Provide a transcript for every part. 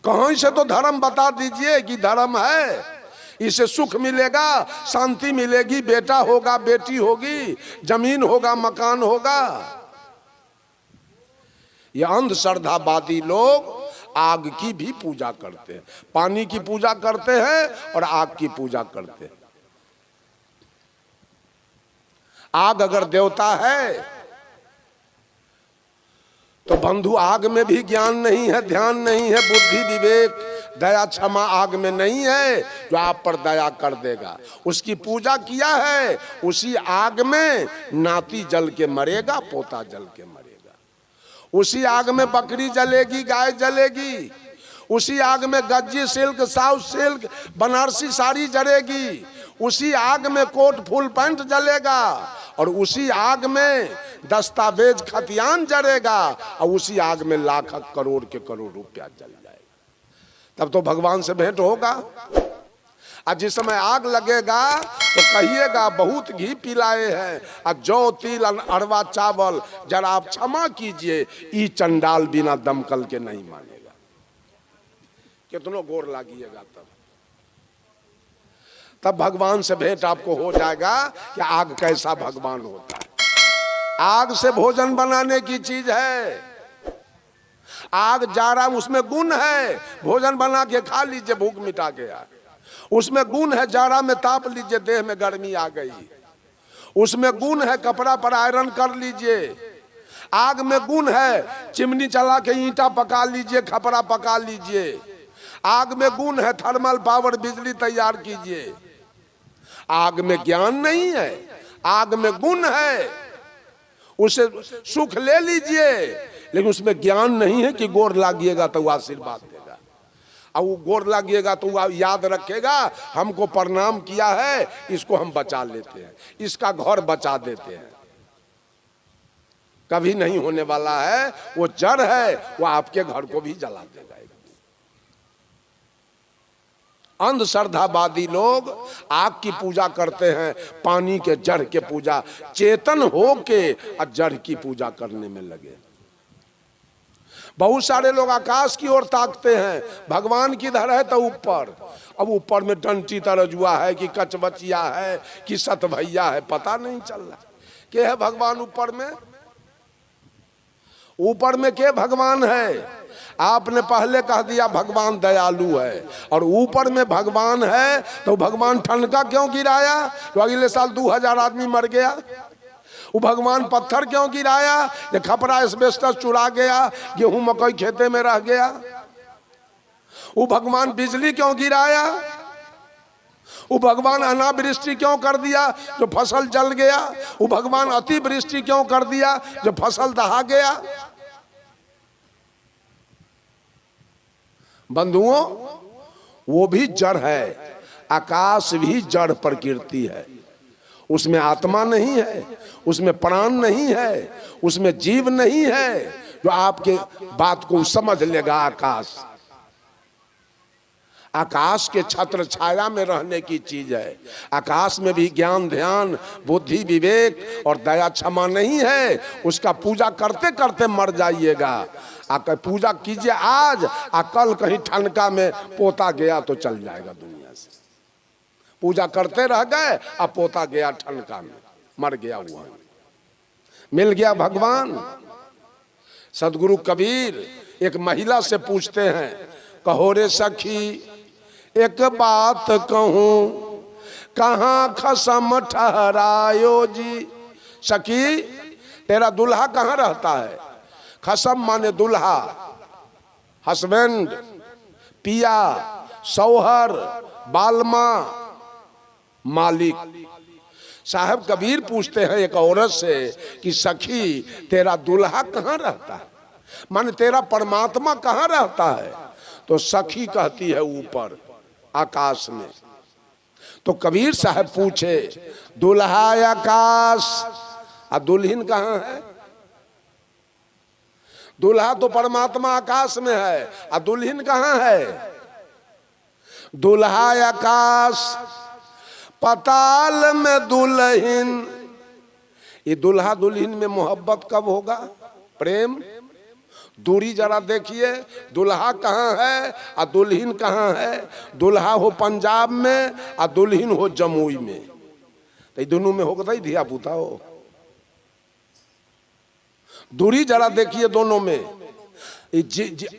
कहां से तो धर्म बता दीजिए कि धर्म है, इससे सुख मिलेगा, शांति मिलेगी, बेटा होगा, बेटी होगी, जमीन होगा, मकान होगा। ये अंधश्रद्धावादी लोग आग की भी पूजा करते हैं, पानी की पूजा करते हैं और आग की पूजा करते हैं। आग अगर देवता है तो बंधु आग में भी ज्ञान नहीं है, ध्यान नहीं है, बुद्धि विवेक दया क्षमा आग में नहीं है जो आप पर दया कर देगा। उसकी पूजा किया है, उसी आग में नाती जल के मरेगा, पोता जल के मरेगा। उसी आग में बकरी जलेगी, गाय जलेगी, उसी आग में Gajji silk, south silk, Banarasi sari जलेगी, उसी आग में कोट फुल पैंट जलेगा, और उसी आग में दस्तावेज खतियान जलेगा, और उसी आग में लाख करोड़ के करोड़ रुपया जल जाएगा। तब तो भगवान से भेंट होगा। और जिस समय आग लगेगा तो कहिएगा बहुत घी पिलाए हैं, और जौ तिल अरवा चावल जरा आप क्षमा कीजिए, ई चंडाल बिना दमकल के नहीं मानेगा। कितनों गोर लागिएगा तब भगवान से भेंट आपको हो जाएगा कि आग कैसा भगवान होता है। आग से भोजन बनाने की चीज है, आग जारा उसमें गुण है, भोजन बना के खा लीजिए, भूख मिटा गया। उसमें गुण है, जारा में ताप लीजिए, देह में गर्मी आ गई। उसमें गुण है, कपड़ा पर आयरन कर लीजिए। आग में गुण है, चिमनी चला के ईंटा पका लीजिए, खपरा पका लीजिए। आग में गुण है, थर्मल पावर बिजली तैयार कीजिए। आग में ज्ञान नहीं है, आग में गुण है, उसे सुख ले लीजिए, लेकिन उसमें ज्ञान नहीं है कि गोर लागिएगा तो वो आशीर्वाद देगा, और वो गोर लागिएगा तो वो याद रखेगा हमको प्रणाम किया है, इसको हम बचा लेते हैं, इसका घर बचा देते हैं। कभी नहीं होने वाला है, वो जड़ है, वो आपके घर को भी जला देगा। अंधश्रद्धावादी लोग आग की पूजा करते हैं, पानी के जड़ के पूजा, चेतन हो के जड़ की पूजा करने में लगे। बहुत सारे लोग आकाश की ओर ताकते हैं, भगवान किधर है तो ऊपर। अब ऊपर में डंटी तरजुआ है कि कचबचिया है कि सतभैया है, पता नहीं चल रहा के है भगवान ऊपर में। ऊपर में के भगवान है? आपने पहले कह दिया भगवान दयालु है, और ऊपर में भगवान है तो भगवान ठनका क्यों गिराया? तो अगले साल 2000 आदमी मर गया। वो भगवान पत्थर क्यों गिराया? ये खपरा एस्बेस्टस चुरा गया, गेहूं मकई खेते में रह गया। वो भगवान बिजली क्यों गिराया? वो भगवान अनावृष्टि क्यों कर दिया जो फसल जल गया? वो भगवान अतिवृष्टि क्यों कर दिया जो फसल दहा गया? बंधुओं, वो भी जड़ है, आकाश भी जड़ प्रकृति है, उसमें आत्मा नहीं है, उसमें प्राण नहीं है, उसमें जीव नहीं है जो आपके बात को समझ लेगा। आकाश के छत्र छाया में रहने की चीज है। आकाश में भी ज्ञान ध्यान बुद्धि विवेक और दया क्षमा नहीं है, उसका पूजा करते करते मर जाइएगा। आकर पूजा कीजिए आज, कल कहीं ठनका में पोता गया तो चल जाएगा दुनिया से। पूजा करते रह गए, अब पोता गया ठनका में, मर गया, हुआ मिल गया भगवान। सदगुरु कबीर एक महिला से पूछते हैं, कहो रे सखी एक बात कहूं, कहाँ खसम ठहरायो जी। सखी तेरा दुल्हा कहाँ रहता है? खसम माने दुल्हा, हस्बैंड, पिया, सौहर, बालमा, मालिक। साहब कबीर पूछते हैं एक औरत से कि सखी तेरा दुल्हा कहाँ रहता है, माने तेरा परमात्मा कहाँ रहता है? तो सखी कहती है ऊपर आकाश में। तो कबीर साहब पूछे दुल्हा आकाश और दुल्हन कहाँ है? दुल्हा तो परमात्मा आकाश में है, और दुल्हन कहाँ है? दुल्हा आकाश पताल में दुल्हन। ये दुल्हा दुल्हन में मोहब्बत कब होगा? प्रेम। दूरी जरा देखिए, दुल्हा कहाँ है और दुल्हन कहाँ है। दुल्हा हो पंजाब में और दुल्हन हो जमुई में, तो दोनों में होगा धिया पुता हो। दूरी जरा देखिए दोनों में,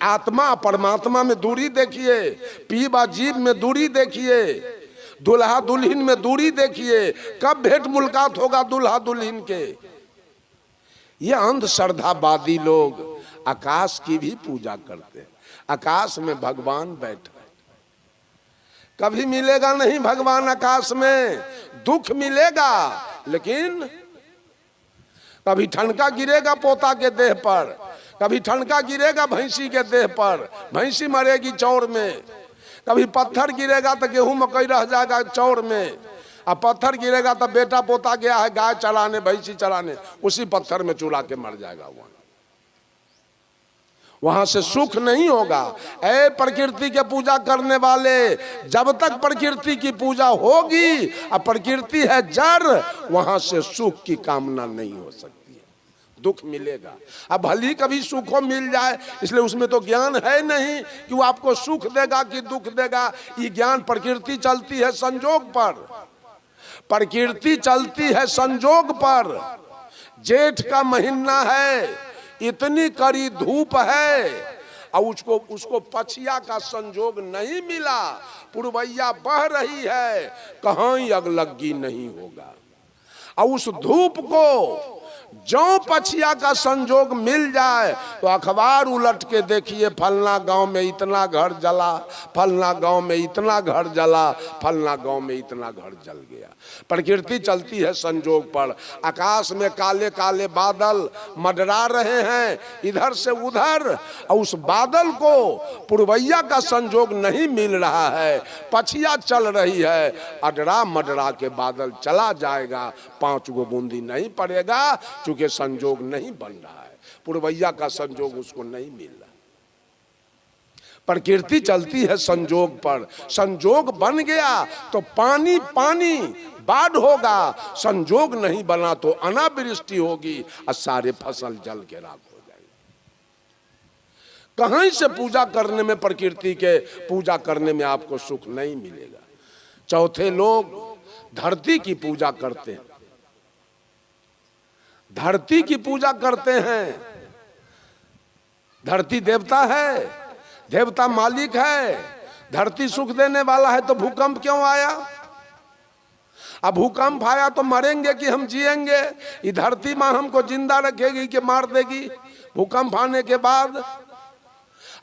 आत्मा परमात्मा में दूरी देखिए, पीब और जीव में दूरी देखिए, दुल्हा दुल्हन में दूरी देखिए। कब भेंट मुलाकात होगा दुल्हा दुल्हन के। ये अंधश्रद्धावादी लोग आकाश की भी पूजा करते हैं। आकाश में भगवान बैठे, कभी मिलेगा नहीं भगवान आकाश में, दुख मिलेगा, लेकिन कभी ठनका गिरेगा पोता के देह पर, कभी ठनका गिरेगा भैंसी के देह पर, भैंसी मरेगी चौर में। कभी पत्थर गिरेगा तो गेहूं मकई रह जाएगा चौर में, अब पत्थर गिरेगा तो बेटा पोता गया है गाय चराने भैंसी चराने, उसी पत्थर में चुरा के मर जाएगा। वहां से सुख नहीं होगा। ऐ प्रकृति के पूजा करने वाले, जब तक प्रकृति की पूजा होगी और प्रकृति है जड़, वहां से सुख की कामना नहीं हो सकती है, दुख मिलेगा। अब भली कभी सुख मिल जाए, इसलिए उसमें तो ज्ञान है नहीं कि वो आपको सुख देगा कि दुख देगा। ये ज्ञान, प्रकृति चलती है संजोग पर, प्रकृति चलती है संजोग पर। जेठ का महीना है, इतनी कड़ी धूप है और उसको पछिया का संजोग नहीं मिला, पुरवैया बह रही है, कहीं अगलग्गी नहीं होगा। और उस धूप को जो पछिया का संजोग मिल जाए तो अखबार उलट के देखिए, फलना गांव में इतना घर जला, फलना गांव में इतना घर जला, फलना गांव में इतना घर जल गया। प्रकृति चलती है संजोग पर। आकाश में काले काले बादल मंडरा रहे हैं इधर से उधर, और उस बादल को पुरवैया का संजोग नहीं मिल रहा है, पछिया चल रही है, अडरा मडरा के बादल चला जाएगा, 5 गो बूंदी नहीं पड़ेगा, क्योंकि संजोग नहीं बन रहा है, पुरवैया का संजोग उसको नहीं मिल रहा। प्रकृति चलती है संजोग पर, संजोग बन गया तो पानी पानी बाढ़ होगा, संजोग नहीं बना तो अनावृष्टि होगी और सारे फसल जल के राख हो जाएंगे। कहीं से पूजा करने में, प्रकृति के पूजा करने में आपको सुख नहीं मिलेगा। चौथे लोग धरती की पूजा करते हैं, धरती की पूजा करते हैं। धरती देवता है, देवता मालिक है, धरती सुख देने वाला है, तो भूकंप क्यों आया? अब भूकंप आया तो मरेंगे कि हम जिएंगे? ये धरती माँ हमको जिंदा रखेगी कि मार देगी? भूकंप आने के बाद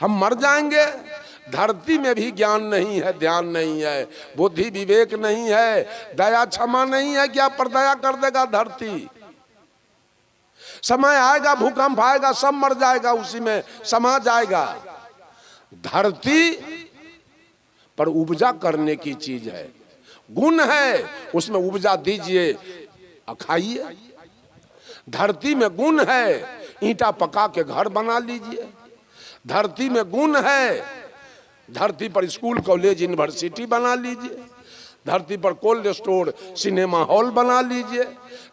हम मर जाएंगे। धरती में भी ज्ञान नहीं है, ध्यान नहीं है, बुद्धि विवेक नहीं है, दया क्षमा नहीं है कि आप पर दया कर देगा धरती। समय आएगा, भूकंप आएगा, सब मर जाएगा, उसी में समा जाएगा। धरती पर उपजा करने की चीज है, गुण है, उसमें उपजा दीजिए, खाइए। धरती में गुण है, ईंटा पका के घर बना लीजिए। धरती में गुण है, धरती पर स्कूल कॉलेज यूनिवर्सिटी बना लीजिए। धरती पर कोल्ड स्टोर सिनेमा हॉल बना लीजिए।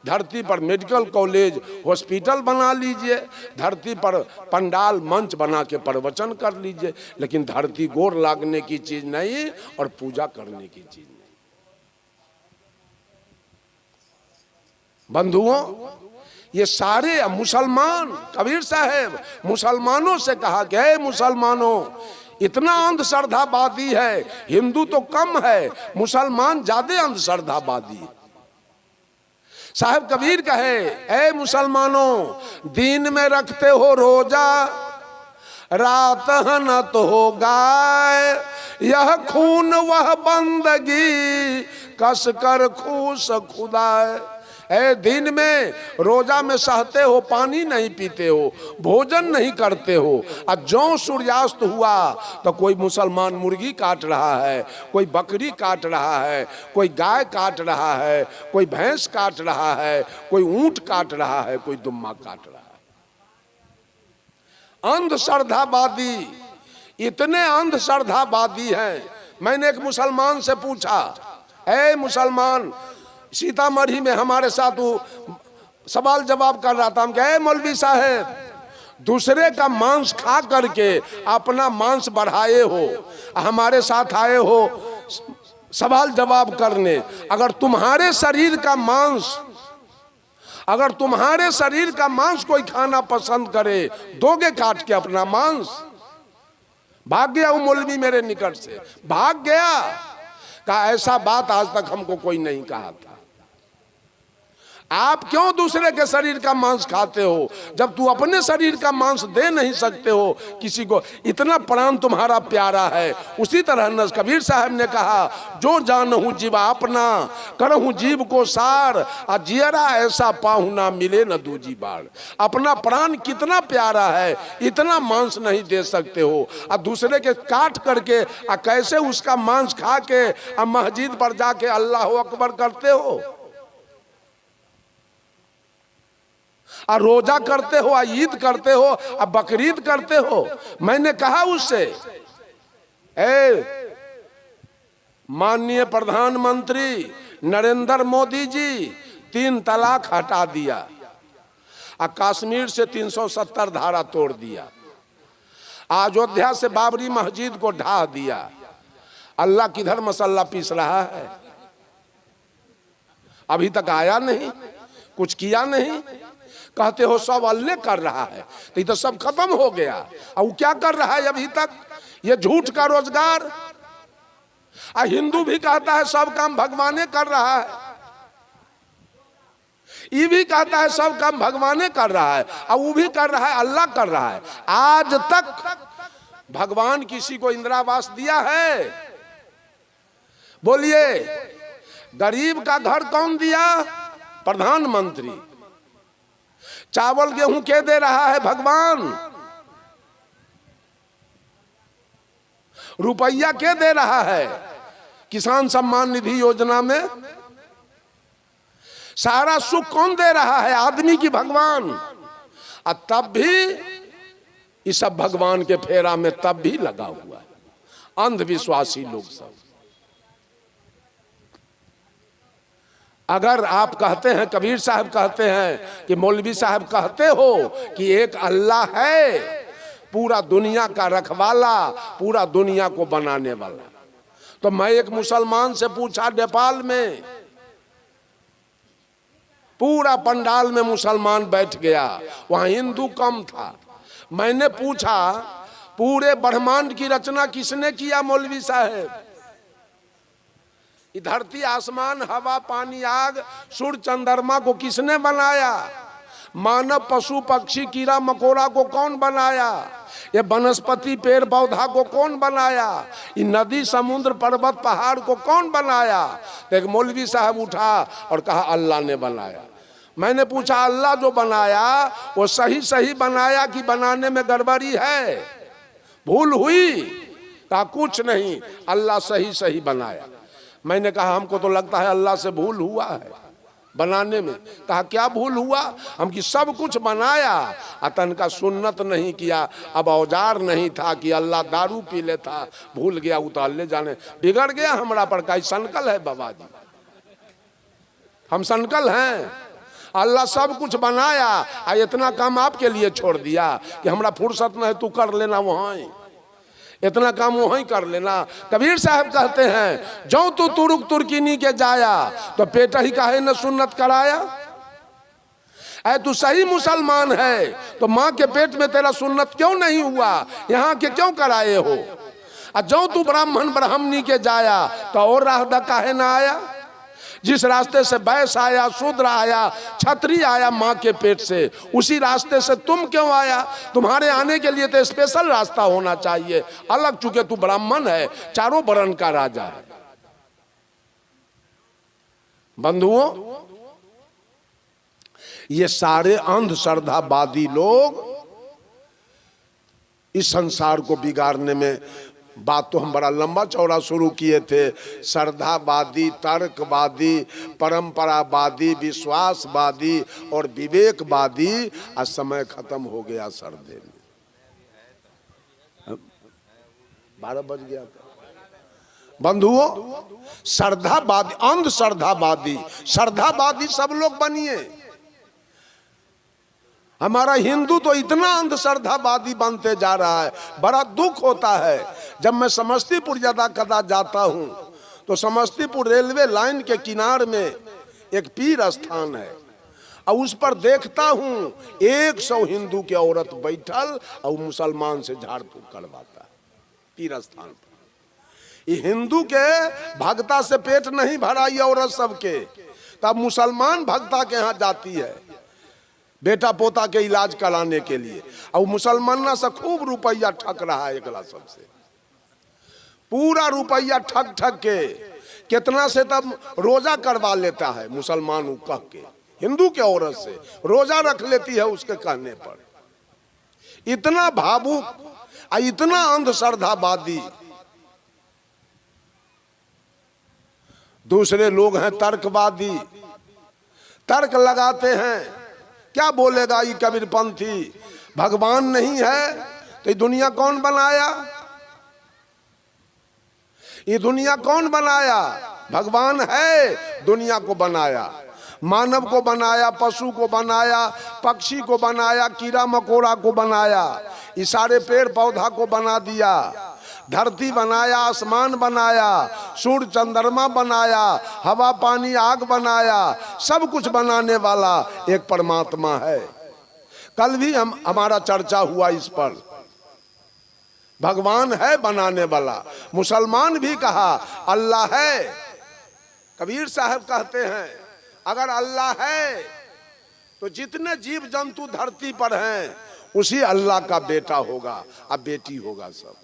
धरती पर मेडिकल कॉलेज हॉस्पिटल बना लीजिए। धरती पर पंडाल मंच बना के प्रवचन कर लीजिए। लेकिन धरती गोर लागने की चीज नहीं और पूजा करने की चीज नहीं। बंधुओं, ये सारे मुसलमान, कबीर साहब मुसलमानों से कहा कि हे मुसलमानों, इतना अंधश्रद्धावादी है, हिंदू तो कम है, मुसलमान ज्यादा अंधश्रद्धावादी। साहब कबीर कहे, ए मुसलमानों, दिन में रखते हो रोजा, रात हनत हो गाय, यह खून वह बंदगी, कस कर खूस खुदाए। ए दिन में रोजा में सहते हो, पानी नहीं पीते हो, भोजन नहीं करते हो, और जो सूर्यास्त हुआ तो कोई मुसलमान मुर्गी काट रहा है, कोई बकरी काट रहा है, कोई गाय काट रहा है, कोई भैंस काट रहा है, कोई ऊंट काट रहा है, कोई दुम्मा काट रहा है। अंधश्रद्धावादी, इतने अंधश्रद्धावादी हैं। मैंने एक मुसलमान से पूछा, ए मुसलमान, सीतामढ़ी में हमारे साथ वो सवाल जवाब कर रहा था। हम कहे मौलवी साहब, दूसरे का मांस खा करके अपना मांस बढ़ाए हो। हमारे साथ आए हो सवाल जवाब करने। अगर तुम्हारे शरीर का मांस कोई खाना पसंद करे, दोगे काट के अपना मांस? भाग गया वो मौलवी मेरे निकट से, भाग गया। कहा ऐसा बात आज तक हमको कोई नहीं कहा था। आप क्यों दूसरे के शरीर का मांस खाते हो जब तू अपने शरीर का मांस दे नहीं सकते हो किसी को? इतना प्राण तुम्हारा प्यारा है। उसी तरह नज कबीर साहब ने कहा, जो जानहूं जीवा अपना, करहूं जीव को सार, आ जियरा ऐसा पाहु ना मिले न दूजी बार। अपना प्राण कितना प्यारा है, इतना मांस नहीं दे सकते हो, और दूसरे के काट करके कैसे उसका मांस खा के मस्जिद पर जाके अल्लाह अकबर करते हो, और रोजा करते हो, ईद करते हो, और बकरीद करते हो। मैंने कहा उससे, माननीय प्रधानमंत्री नरेंद्र मोदी जी 3 तलाक हटा दिया, और कश्मीर से 370 धारा तोड़ दिया, अयोध्या से बाबरी मस्जिद को ढा दिया। अल्लाह किधर मसल्ला पीस रहा है? अभी तक आया नहीं, कुछ किया नहीं। कहते हो सब अल्लाह कर रहा है, तो ये तो सब खत्म हो गया। और वो क्या कर रहा है अभी तक? ये झूठ का रोजगार। हिंदू भी कहता है सब काम भगवाने कर रहा है, ये भी कहता है सब काम भगवाने कर रहा है, और वो भी कर रहा है अल्लाह कर रहा है। आज तक भगवान किसी को इंदिरावास दिया है? बोलिए, गरीब का घर कौन दिया? प्रधानमंत्री। चावल गेहूं के दे रहा है? भगवान। रुपया के दे रहा है? किसान सम्मान निधि योजना में। सारा सुख कौन दे रहा है? आदमी की भगवान। और तब भी इस सब भगवान के फेरा में तब भी लगा हुआ है अंधविश्वासी लोग सब। अगर आप कहते हैं, कबीर साहब कहते हैं कि मौलवी साहब कहते हो कि एक अल्लाह है पूरा दुनिया का रखवाला, पूरा दुनिया को बनाने वाला, तो मैं एक मुसलमान से पूछा, नेपाल में पूरा पंडाल में मुसलमान बैठ गया, वहां हिंदू कम था। मैंने पूछा, पूरे ब्रह्मांड की रचना किसने किया मौलवी साहब? धरती, आसमान, हवा, पानी, आग, सूर्य, चंद्रमा को किसने बनाया? मानव, पशु, पक्षी, कीड़ा मकोड़ा को कौन बनाया? ये वनस्पति, पेड़ पौधा को कौन बनाया? ये नदी, समुद्र, पर्वत, पहाड़ को कौन बनाया? एक मौलवी साहब उठा और कहा अल्लाह ने बनाया। मैंने पूछा, अल्लाह जो बनाया वो सही सही बनाया कि बनाने में गड़बड़ी है, भूल हुई? कहा कुछ नहीं, अल्लाह सही सही बनाया। मैंने कहा हमको तो लगता है अल्लाह से भूल हुआ है बनाने में। कहा क्या भूल हुआ? हम कि सब कुछ बनाया, अतन का सुन्नत नहीं किया। अब औजार नहीं था कि अल्लाह दारू पी लेता, भूल गया, उतार ले जाने, बिगड़ गया हमारा पर। का संकल है बाबा जी, हम संकल हैं। अल्लाह सब कुछ बनाया, इतना काम आपके लिए छोड़ दिया कि हमरा फुर्सत नहीं, तू कर लेना वहीं, इतना काम वहीं कर लेना। कबीर साहब कहते हैं, जो तू तुरुक तुर्किनी के जाया, तो पेट ही काहे न सुन्नत कराया। ऐ तू सही मुसलमान है तो माँ के पेट में तेरा सुन्नत क्यों नहीं हुआ? यहाँ के क्यों कराए हो? और जो तू ब्राह्मण ब्राह्मणी के जाया, तो और राह काहे ना आया? जिस रास्ते से बैस आया, शूद्र आया, छत्री आया माँ के पेट से, उसी रास्ते से तुम क्यों आया? तुम्हारे आने के लिए तो स्पेशल रास्ता होना चाहिए अलग, चूंकि तू ब्राह्मण है, चारों वर्ण का राजा है। बंधुओं, ये सारे अंधश्रद्धावादी लोग इस संसार को बिगाड़ने में, बात तो हम बड़ा लंबा चौड़ा शुरू किए थे, श्रद्धावादी, तर्कवादी, परंपरावादी, विश्वासवादी और विवेकवादी, आज समय खत्म हो गया सर्दे में। 12 बज गया था। बंधुओं, श्रद्धावादी, अंधश्रद्धावादी, श्रद्धावादी सब लोग बनिए। हमारा हिंदू तो इतना अंधश्रद्धावादी बनते जा रहा है, बड़ा दुख होता है। जब मैं समस्तीपुर ज्यादा कदा जाता हूं तो समस्तीपुर रेलवे लाइन के किनार में एक पीर स्थान है और उस पर देखता हूं 100 हिंदू की औरत बैठल और मुसलमान से झाड़ फूक करवाता है पीर स्थान पर। ये हिंदू के भक्ता से पेट नहीं भरा ये औरत सबके, तब मुसलमान भक्ता के यहाँ जाती है बेटा पोता के इलाज कराने के लिए, और मुसलमाना से खूब रुपया ठग रहा है एकला सबसे, पूरा रुपया ठग ठग के कितना से तब रोजा करवा लेता है मुसलमान कह के, हिंदू के औरत से रोजा रख लेती है उसके कहने पर। इतना भावुक और इतना अंधश्रद्धावादी। दूसरे लोग हैं तर्कवादी, तर्क लगाते हैं, क्या बोलेगा ये कबीरपंथी, भगवान नहीं है तो ये दुनिया कौन बनाया, ये दुनिया कौन बनाया, भगवान है दुनिया को बनाया, मानव को बनाया, पशु को बनाया, पक्षी को बनाया, कीड़ा मकोड़ा को बनाया, ये सारे पेड़ पौधा को बना दिया, धरती बनाया, आसमान बनाया, सूर्य चंद्रमा बनाया, हवा पानी आग बनाया, सब कुछ बनाने वाला एक परमात्मा है। कल भी हमारा चर्चा हुआ इस पर, भगवान है बनाने वाला। मुसलमान भी कहा अल्लाह है, कबीर साहब कहते हैं अगर अल्लाह है तो जितने जीव जंतु धरती पर हैं उसी अल्लाह का बेटा होगा अब बेटी होगा सब।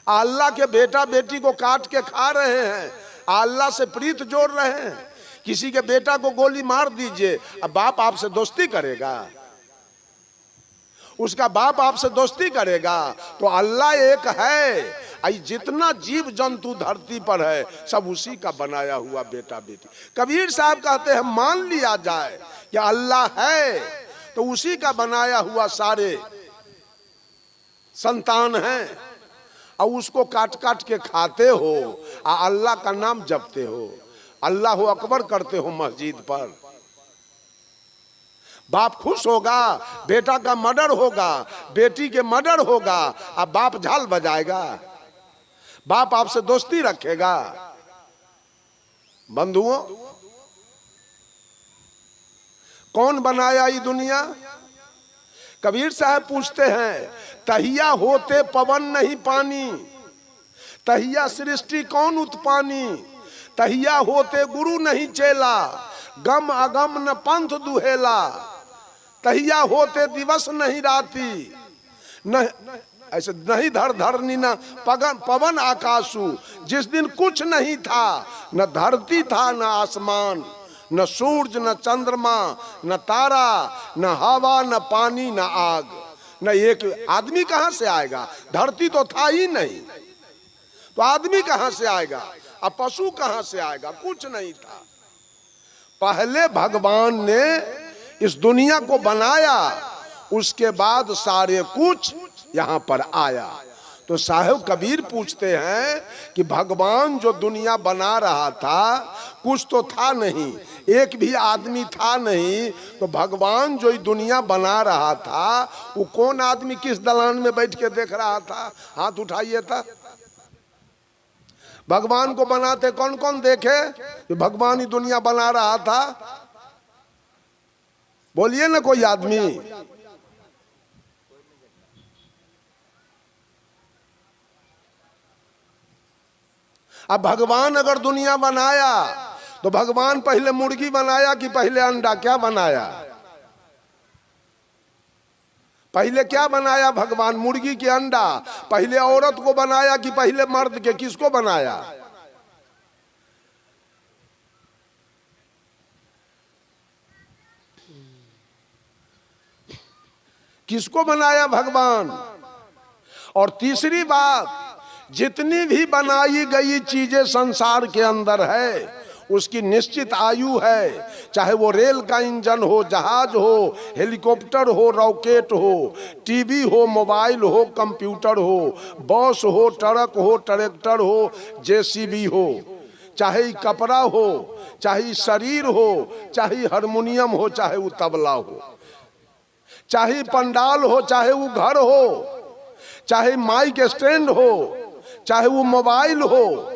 अल्लाह के बेटा बेटी को काट के खा रहे हैं, अल्लाह से प्रीत जोड़ रहे हैं। किसी के बेटा को गोली मार दीजिए, अब बाप आपसे दोस्ती करेगा, उसका बाप आपसे दोस्ती करेगा। तो अल्लाह एक है, जितना जीव जंतु धरती पर है सब उसी का बनाया हुआ बेटा बेटी। कबीर साहब कहते हैं मान लिया जाए कि अल्लाह है तो उसी का बनाया हुआ सारे संतान हैं, और उसको काट काट के खाते हो और अल्लाह का नाम जपते हो, अल्लाह अकबर करते हो मस्जिद पर। बाप खुश होगा, बेटा का मर्डर होगा, बेटी के मर्डर होगा, अब बाप झाल बजाएगा, बाप आपसे दोस्ती रखेगा। बंधुओं, कौन बनाया ये दुनिया? कबीर साहब पूछते हैं तहिया होते पवन नहीं पानी, तहिया सृष्टि कौन उत्पानी, तहिया होते गुरु नहीं चेला, गम अगम न पंथ दुहेला, तहिया होते दिवस नहीं राती, न ऐसे नहीं धर धरनी न पवन आकाशु। जिस दिन कुछ नहीं था, न धरती था न आसमान, न सूरज न चंद्रमा न तारा, न हवा न पानी न आग, न एक आदमी कहां से आएगा? धरती तो था ही नहीं, तो आदमी कहां से आएगा? अब पशु कहां से आएगा? कुछ नहीं था। पहले भगवान ने इस दुनिया को बनाया, उसके बाद सारे कुछ यहां पर आया। तो साहिब कबीर पूछते हैं कि भगवान जो दुनिया बना रहा था कुछ तो था नहीं, एक भी आदमी था नहीं, तो भगवान जो दुनिया बना रहा था वो कौन आदमी किस दलान में बैठ के देख रहा था? हाथ उठाइए था। भगवान को बनाते कौन कौन देखे कि भगवान ही दुनिया बना रहा था? बोलिए ना कोई आदमी। अब भगवान अगर दुनिया बनाया तो भगवान पहले मुर्गी बनाया कि पहले अंडा? क्या बनाया? पहले क्या बनाया भगवान? मुर्गी के अंडा? पहले औरत को बनाया कि पहले मर्द के? किसको बनाया? किसको बनाया भगवान? और तीसरी बात, जितनी भी बनाई गई चीजें संसार के अंदर है उसकी निश्चित आयु है, चाहे वो रेल का इंजन हो, जहाज हो, हेलीकॉप्टर हो, रॉकेट हो, टीवी हो, मोबाइल हो, कंप्यूटर हो, बस हो, ट्रक हो, ट्रैक्टर हो, जेसीबी हो, चाहे कपड़ा हो, चाहे शरीर हो, चाहे हारमोनियम हो, चाहे वो तबला हो, चाहे पंडाल हो, चाहे वो घर हो, चाहे माइक स्टैंड हो, चाहे वो मोबाइल हो,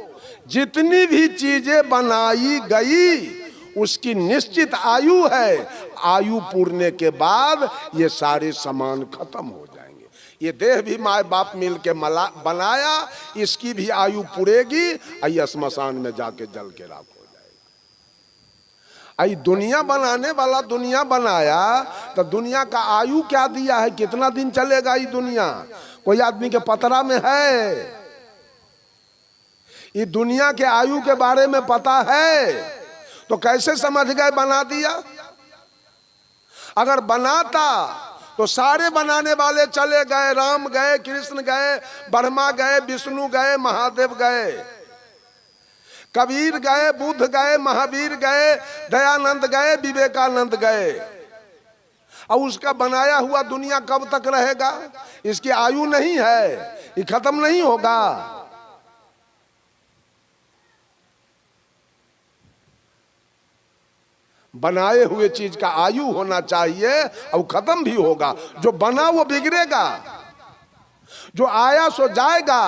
जितनी भी चीजें बनाई गई उसकी निश्चित आयु है। आयु पूरने के बाद ये सारे सामान खत्म हो जाएंगे। ये देह भी माँ बाप मिल के बनाया, इसकी भी आयु पूरेगी, ये श्मशान में जाके जल के राख हो जाएगा। आई दुनिया बनाने वाला दुनिया बनाया तो दुनिया का आयु क्या दिया है, कितना दिन चलेगा ये दुनिया, कोई आदमी के पतरा में है? ये दुनिया के आयु के बारे में पता है तो कैसे समझ गए बना दिया? अगर बनाता तो सारे बनाने वाले चले गए, राम गए, कृष्ण गए, ब्रह्मा गए, विष्णु गए, महादेव गए, कबीर गए, बुद्ध गए, महावीर गए, दयानंद गए, विवेकानंद गए। और उसका बनाया हुआ दुनिया कब तक रहेगा? इसकी आयु नहीं है, ये खत्म नहीं होगा। बनाए हुए चीज का आयु होना चाहिए और खत्म भी होगा। जो बना वो बिगड़ेगा, जो आया सो जाएगा,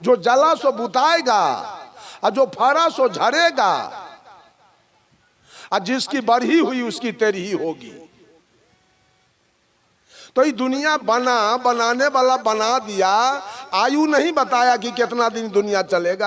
जो जला सो बुताएगा, और जो फरा सो झरेगा, और जिसकी बढ़ी हुई उसकी तेरही होगी। तो ये दुनिया बनाने वाला बना दिया, आयु नहीं बताया कि कितना दिन दुनिया चलेगा।